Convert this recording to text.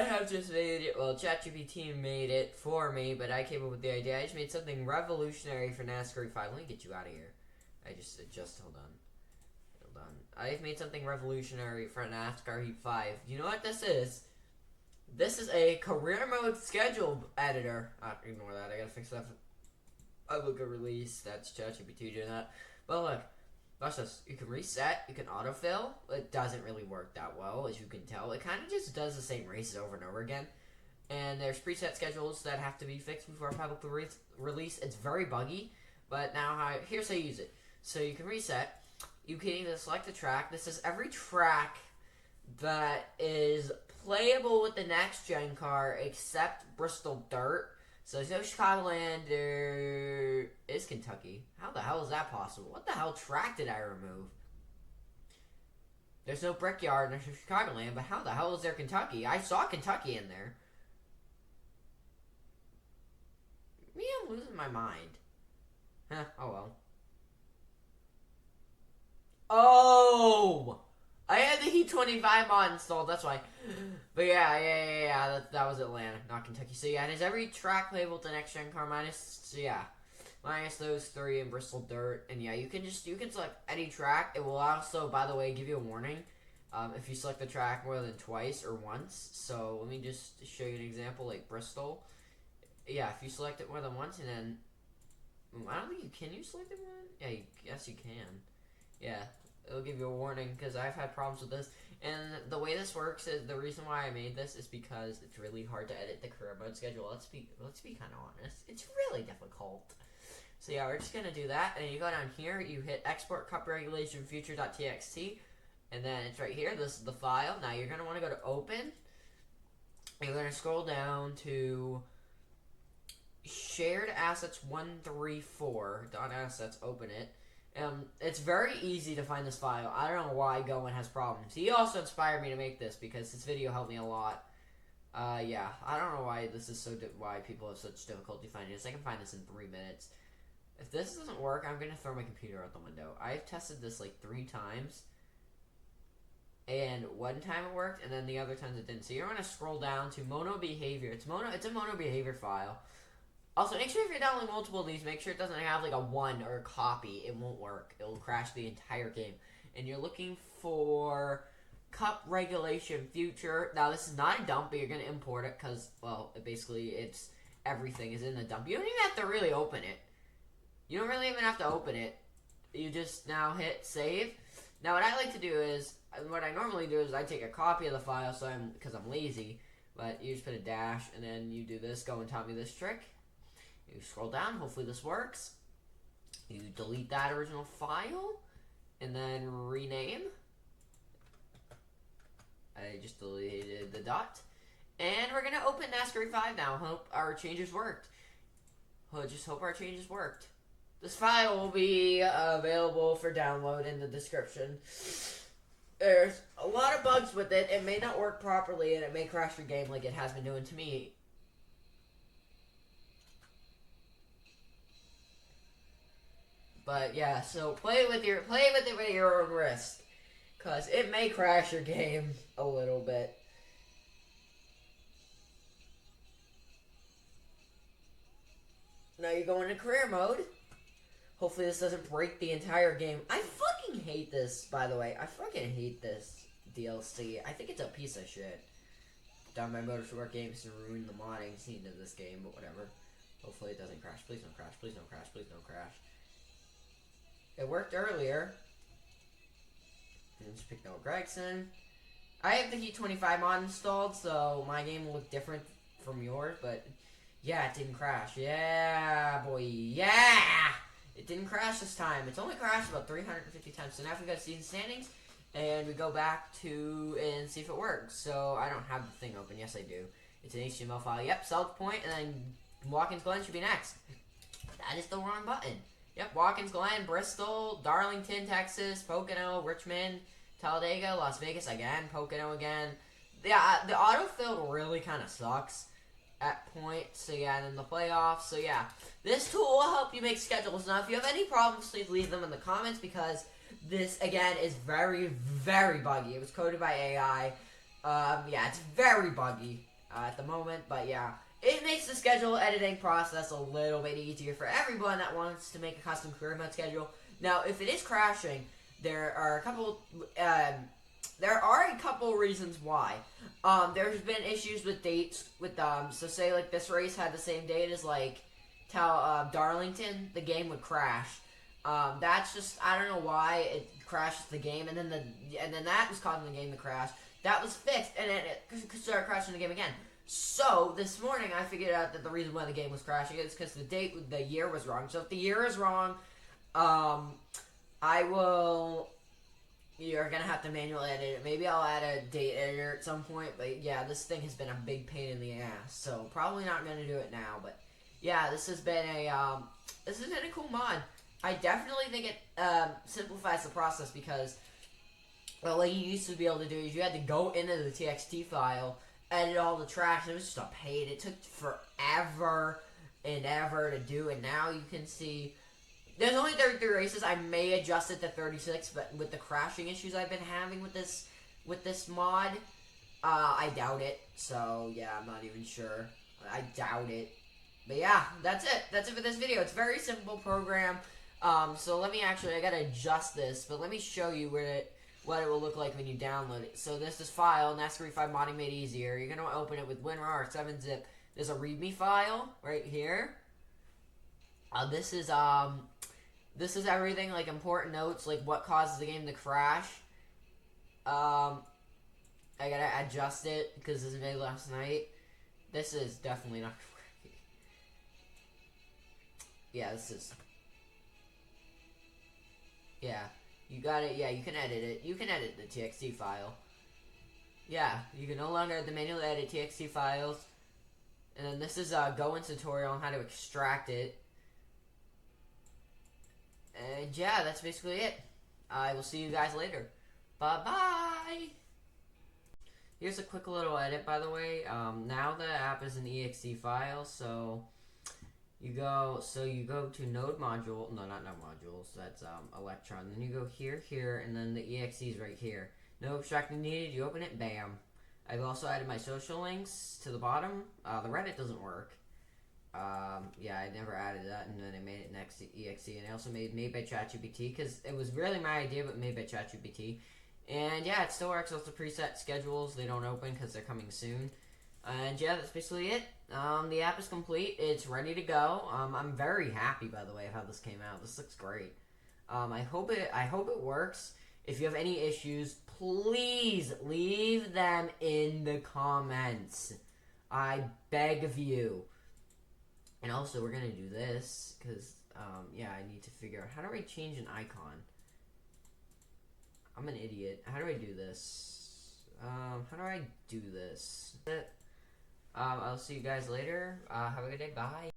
have just made it, well, ChatGPT made it for me, but I came up with the idea. I just made something revolutionary for Nascar Heat 5. Let me get you out of here. Hold on. I've made something revolutionary for NASCAR Heat 5. You know what this is? This is a career mode schedule editor. Ignore that. I gotta fix that. I look at release. That's ChatGPT doing that. But look, watch this. You can reset. You can autofill. It doesn't really work that well, as you can tell. It kind of just does the same races over and over again. And there's preset schedules that have to be fixed before public release. It's very buggy. But now, here's how you use it. So you can reset. You can either select a track. This is every track that is playable with the next gen car except Bristol Dirt. So there's no Chicagoland. There is Kentucky. How the hell is that possible? What the hell track did I remove? There's no Brickyard and there's no Chicagoland, but how the hell is there Kentucky? I saw Kentucky in there. Me, I'm losing my mind. Huh, oh well. Oh! I had the Heat 25 mod installed, that's why. But yeah, that was Atlanta, not Kentucky. So yeah, it is every track label with the next gen car minus those 3 in Bristol Dirt. And yeah, you can select any track. It will also, by the way, give you a warning if you select the track more than twice or once. So let me just show you an example, like Bristol. Yeah, if you select it more than once, and then I don't think can you select it more? Yeah, yes you can. Yeah. It'll give you a warning because I've had problems with this. And the way this works is the reason why I made this is because it's really hard to edit the career mode schedule. Let's be kind of honest. It's really difficult. So yeah, we're just gonna do that. And you go down here, you hit export cup regulation future.txt, and then it's right here. This is the file. Now you're gonna want to go to open. You're gonna scroll down to shared assets 134.assets. Open it. It's very easy to find this file. I don't know why Goen has problems. He also inspired me to make this because this video helped me a lot. Yeah, I don't know why this is why people have such difficulty finding this. I can find this in 3 minutes. If this doesn't work, I'm gonna throw my computer out the window. I've tested this like 3 times, and one time it worked, and then the other times it didn't. So you're gonna scroll down to mono behavior. It's a mono behavior file. Also, make sure if you're downloading multiple of these, make sure it doesn't have like a 1 or a copy. It won't work. It'll crash the entire game. And you're looking for cup regulation future. Now, this is not a dump, but you're going to import it because, well, everything is in the dump. You don't even have to really open it. You don't really even have to open it. You just now hit save. Now, what I like to do is, what I normally do is I take a copy of the file because I'm lazy. But you just put a dash, and then you do this. Go and tell me this trick. You scroll down, hopefully this works. You delete that original file, and then rename. I just deleted the dot. And we're going to open NASCAR 5 now. Hope our changes worked. Just hope our changes worked. This file will be available for download in the description. There's a lot of bugs with it. It may not work properly, and it may crash your game like it has been doing to me. But yeah, so play it with your own risk, cause it may crash your game a little bit. Now you go into career mode. Hopefully this doesn't break the entire game. I fucking hate this, by the way. I fucking hate this DLC. I think it's a piece of shit. Done by Motorsport Games to ruin the modding scene of this game, but whatever. Hopefully it doesn't crash. Please don't crash. Please don't crash. Please don't crash. It worked earlier. Just picked out Gregson. I have the Heat 25 mod installed, so my game will look different from yours, but yeah, it didn't crash. Yeah, boy. Yeah! It didn't crash this time. It's only crashed about 350 times. So now if we go to season standings, and we go back to and see if it works. So I don't have the thing open. Yes, I do. It's an HTML file. Yep, South Point, and then Watkins Glen should be next. That is the wrong button. Yep, Watkins Glen, Bristol, Darlington, Texas, Pocono, Richmond, Talladega, Las Vegas again, Pocono again. Yeah, the autofill really kind of sucks at points. So yeah, and then the playoffs. So yeah, this tool will help you make schedules. Now, if you have any problems, please leave them in the comments because this, again, is very, very buggy. It was coded by AI. Yeah, it's very buggy. at the moment, but yeah. It makes the schedule editing process a little bit easier for everyone that wants to make a custom career mode schedule. Now, if it is crashing, there are a couple reasons why. There's been issues with dates with so say like this race had the same date as like Darlington, the game would crash. That's just, I don't know why it crashes the game, and then that was causing the game to crash. That was fixed, and then it started crashing the game again. So this morning I figured out that the reason why the game was crashing is because the year was wrong. So if the year is wrong, you're gonna have to manually edit it. Maybe I'll add a date editor at some point, but yeah, this thing has been a big pain in the ass. So probably not gonna do it now, but yeah, this has been a cool mod. I definitely think it simplifies the process because, well, what you used to be able to do is you had to go into the TXT file, edit all the trash. It was just a pain. It took forever and ever to do, and now you can see there's only 33 races. I may adjust it to 36, but with the crashing issues I've been having with this mod, I doubt it. So yeah, I'm not even sure. I doubt it. But yeah, that's it. That's it for this video. It's a very simple program. So let me I gotta adjust this, but let me show you what it will look like when you download it. So this is file, Nascar 5 modding made easier. You're gonna open it with WinRAR 7-zip. There's a README file right here. This is everything, like important notes, like what causes the game to crash. I gotta adjust it because this was made last night. This is definitely not working. Yeah, this is. Yeah, you got it. Yeah, you can edit it. You can edit the TXT file. Yeah, you can no longer manually edit TXT files. And then this is a Go-In tutorial on how to extract it. And yeah, that's basically it. I will see you guys later. Bye-bye! Here's a quick little edit, by the way. Now the app is an exe file, so you go to node module. No, not node modules. That's Electron. Then you go here, and then the exe is right here. No abstracting needed. You open it, bam. I've also added my social links to the bottom. The Reddit doesn't work. Yeah, I never added that, and then I made it next to exe, and I also made by ChatGPT because it was really my idea, but made by ChatGPT. And yeah, it still works with the preset schedules. They don't open because they're coming soon. And yeah, that's basically it. The app is complete. It's ready to go. I'm very happy, by the way, of how this came out. This looks great. I hope it works. If you have any issues, please leave them in the comments. I beg of you. And also, we're gonna do this because yeah, I need to figure out how do I change an icon. I'm an idiot. How do I do this? How do I do this? I'll see you guys later. Have a good day. Bye.